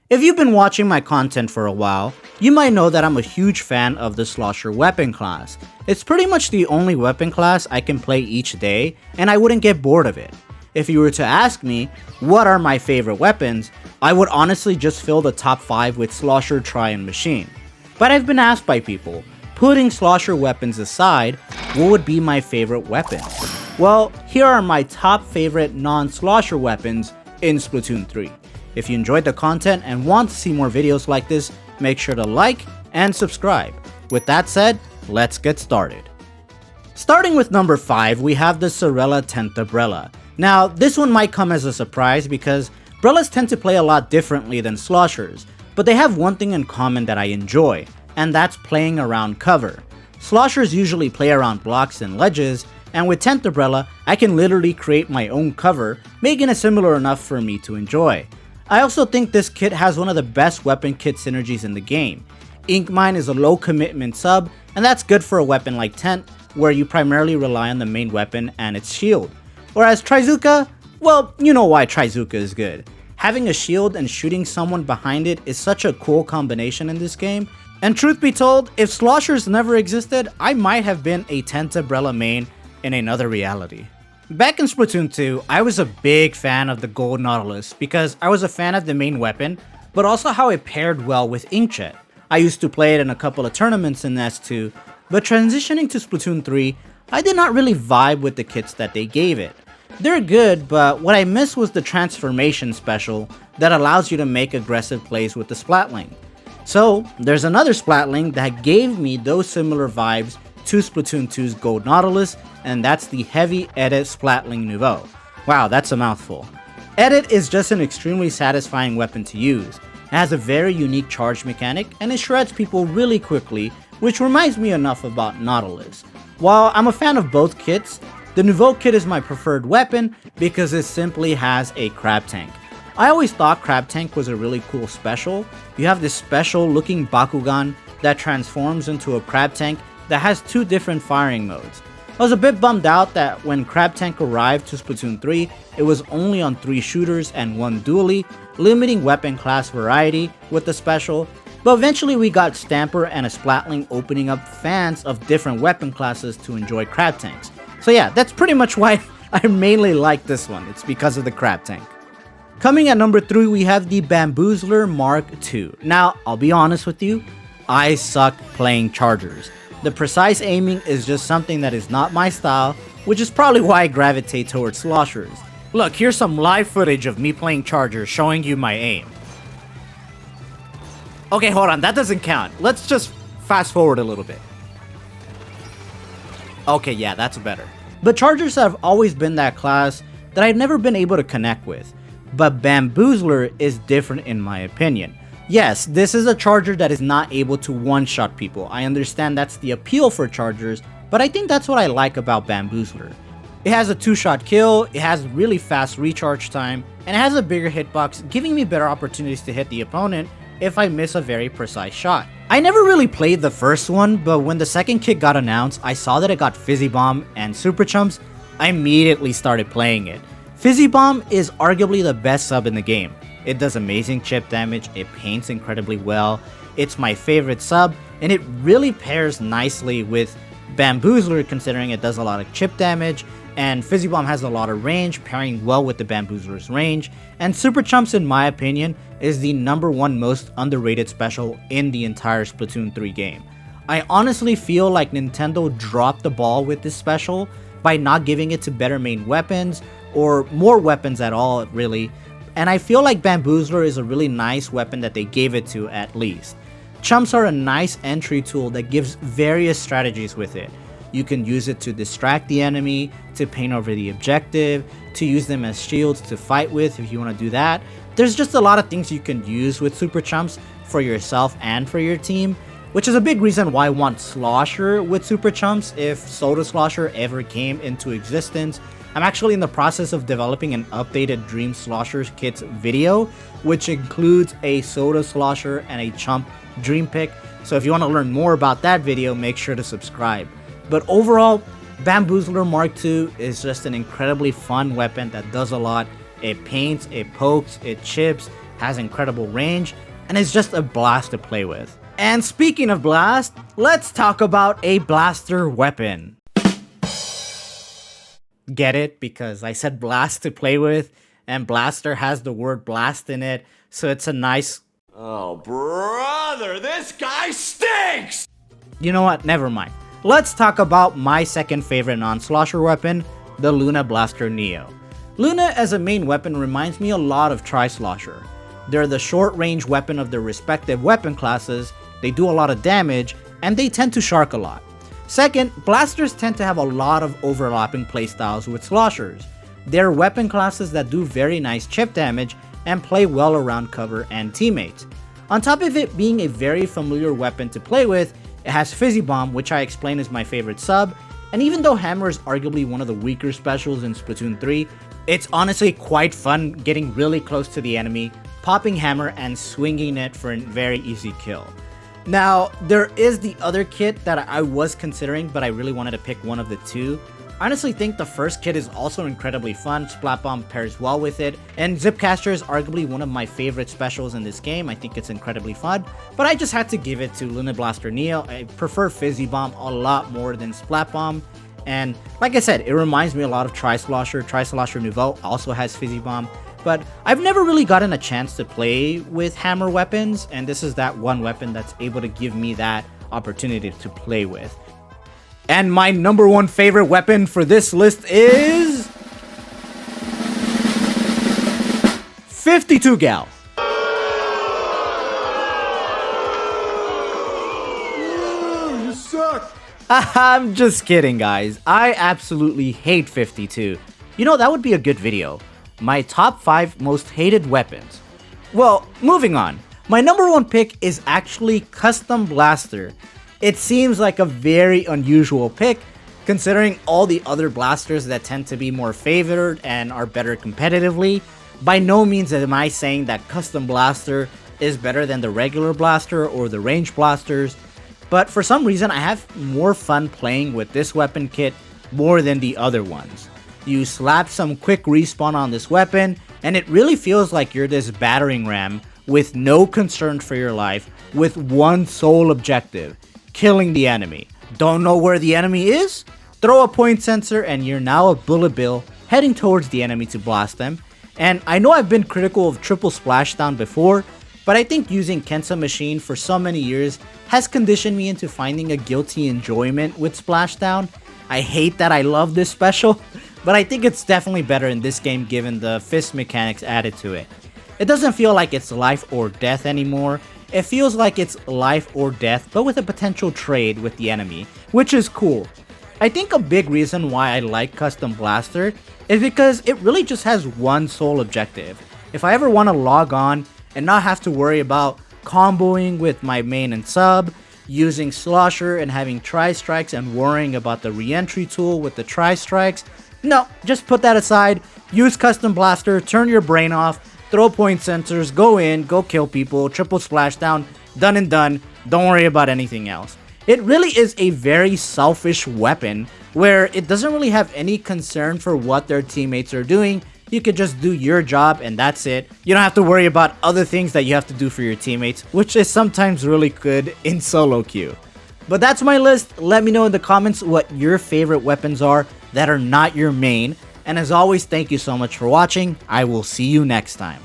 If you've been watching my content for a while, you might know that I'm a huge fan of the Slosher weapon class. It's pretty much the only weapon class I can play each day, and I wouldn't get bored of it. If you were to ask me, what are my favorite weapons, I would honestly just fill the top 5 with Slosher, Try, and Machine. But I've been asked by people, putting Slosher weapons aside, what would be my favorite weapons? Well, here are my top favorite non-Slosher weapons in Splatoon 3. If you enjoyed the content and want to see more videos like this, make sure to like and subscribe. With that said, let's get started. Starting with number 5, we have the Sorella 10th Brella. Now, this one might come as a surprise because Brellas tend to play a lot differently than Sloshers, but they have one thing in common that I enjoy, and that's playing around cover. Sloshers usually play around blocks and ledges, and with 10th Brella, I can literally create my own cover, making it similar enough for me to enjoy. I also think this kit has one of the best weapon kit synergies in the game. Ink Mine is a low commitment sub, and that's good for a weapon like Tent, where you primarily rely on the main weapon and its shield. Whereas Trizuka, well, you know why Trizuka is good. Having a shield and shooting someone behind it is such a cool combination in this game, and truth be told, if Sloshers never existed, I might have been a 10th Brella main in another reality. Back in Splatoon 2, I was a big fan of the Gold Nautilus because I was a fan of the main weapon, but also how it paired well with Inkjet. I used to play it in a couple of tournaments in S2, but transitioning to Splatoon 3, I did not really vibe with the kits that they gave it. They're good, but what I missed was the transformation special that allows you to make aggressive plays with the Splatling. So, there's another Splatling that gave me those similar vibes to Splatoon 2's Gold Nautilus, and that's the Heavy Edit Splatling Nouveau. Wow, that's a mouthful. Edit is just an extremely satisfying weapon to use. It has a very unique charge mechanic, and it shreds people really quickly, which reminds me enough about Nautilus. While I'm a fan of both kits, the Nouveau kit is my preferred weapon because it simply has a Crab Tank. I always thought Crab Tank was a really cool special. You have this special looking Bakugan that transforms into a Crab Tank that has 2 different firing modes. I was a bit bummed out that when Crab Tank arrived to Splatoon 3, it was only on 3 shooters and 1 dually, limiting weapon class variety with the special, but eventually we got Stamper and a Splatling opening up fans of different weapon classes to enjoy Crab Tanks. So yeah, that's pretty much why I mainly like this one, it's because of the Crab Tank. Coming at number 3, we have the Bamboozler Mark II. Now, I'll be honest with you, I suck playing chargers. The precise aiming is just something that is not my style, which is probably why I gravitate towards Sloshers. Look, here's some live footage of me playing chargers showing you my aim. Okay, hold on, that doesn't count. Let's just fast forward a little bit. Okay, yeah, that's better. But chargers have always been that class that I've never been able to connect with. But Bamboozler is different in my opinion. Yes, this is a charger that is not able to one-shot people. I understand that's the appeal for chargers, but I think that's what I like about Bamboozler. It has a 2-shot kill, it has really fast recharge time, and it has a bigger hitbox, giving me better opportunities to hit the opponent if I miss a very precise shot. I never really played the first one, but when the second kit got announced, I saw that it got Fizzy Bomb and Super Chumps. I immediately started playing it. Fizzy Bomb is arguably the best sub in the game. It does amazing chip damage, it paints incredibly well, it's my favorite sub, and it really pairs nicely with Bamboozler considering it does a lot of chip damage, and Fizzy Bomb has a lot of range, pairing well with the Bamboozler's range, and Super Chumps in my opinion is the #1 most underrated special in the entire Splatoon 3 game. I honestly feel like Nintendo dropped the ball with this special by not giving it to better main weapons, or more weapons at all really, and I feel like Bamboozler is a really nice weapon that they gave it to at least. Chumps are a nice entry tool that gives various strategies with it. You can use it to distract the enemy, to paint over the objective, to use them as shields to fight with if you want to do that. There's just a lot of things you can use with Super Chumps for yourself and for your team, which is a big reason why I want Slosher with Super Chumps if Soda Slosher ever came into existence. I'm actually in the process of developing an updated Dream Sloshers kits video, which includes a Soda Slosher and a Chump Dream Pick, so if you want to learn more about that video, make sure to subscribe. But overall, Bamboozler Mark II is just an incredibly fun weapon that does a lot. It paints, it pokes, it chips, has incredible range, and is just a blast to play with. And speaking of blast, let's talk about a blaster weapon. Get it? Because I said blast to play with, and blaster has the word blast in it, so it's a nice... Oh, brother, this guy stinks! You know what? Never mind. Let's talk about my second favorite non-slosher weapon, the Luna Blaster Neo. Luna as a main weapon reminds me a lot of Tri-Slosher. They're the short-range weapon of their respective weapon classes, they do a lot of damage, and they tend to shark a lot. Second, blasters tend to have a lot of overlapping playstyles with sloshers. They're weapon classes that do very nice chip damage and play well around cover and teammates. On top of it being a very familiar weapon to play with, it has Fizzy Bomb, which I explain is my favorite sub, and even though Hammer is arguably one of the weaker specials in Splatoon 3, it's honestly quite fun getting really close to the enemy, popping Hammer and swinging it for a very easy kill. Now, there is the other kit that I was considering, but I really wanted to pick one of the two. I honestly think the first kit is also incredibly fun, Splat Bomb pairs well with it, and Zipcaster is arguably one of my favorite specials in this game. I think it's incredibly fun, but I just had to give it to Luna Blaster Neo. I prefer Fizzy Bomb a lot more than Splat Bomb, and like I said, it reminds me a lot of Tri-Slosher. Tri-Slosher Nouveau also has Fizzy Bomb, but I've never really gotten a chance to play with hammer weapons, and this is that one weapon that's able to give me that opportunity to play with. And my number one favorite weapon for this list is... 52 Gal. You suck! I'm just kidding, guys. I absolutely hate 52. You know, that would be a good video. My top 5 most hated weapons. Well, moving on. My number one pick is actually Custom Blaster. It seems like a very unusual pick, considering all the other blasters that tend to be more favored and are better competitively. By no means am I saying that Custom Blaster is better than the regular blaster or the range blasters, but for some reason I have more fun playing with this weapon kit more than the other ones. You slap some quick respawn on this weapon, and it really feels like you're this battering ram with no concern for your life, with one sole objective: killing the enemy. Don't know where the enemy is? Throw a point sensor and you're now a bullet bill heading towards the enemy to blast them. And I know I've been critical of triple splashdown before, but I think using Kensa Machine for so many years has conditioned me into finding a guilty enjoyment with splashdown. I hate that I love this special, but I think it's definitely better in this game given the fist mechanics added to it. It doesn't feel like it's life or death anymore. It feels like it's life or death, but with a potential trade with the enemy, which is cool. I think a big reason why I like Custom Blaster is because it really just has one sole objective. If I ever want to log on and not have to worry about comboing with my main and sub, using Slosher and having tri-strikes and worrying about the re-entry tool with the tri-strikes, no, just put that aside, use Custom Blaster, turn your brain off, throw point sensors, go in, go kill people, triple splashdown, done and done, don't worry about anything else. It really is a very selfish weapon where it doesn't really have any concern for what their teammates are doing. You could just do your job and that's it. You don't have to worry about other things that you have to do for your teammates, which is sometimes really good in solo queue. But that's my list. Let me know in the comments what your favorite weapons are that are not your main. And as always, thank you so much for watching. I will see you next time.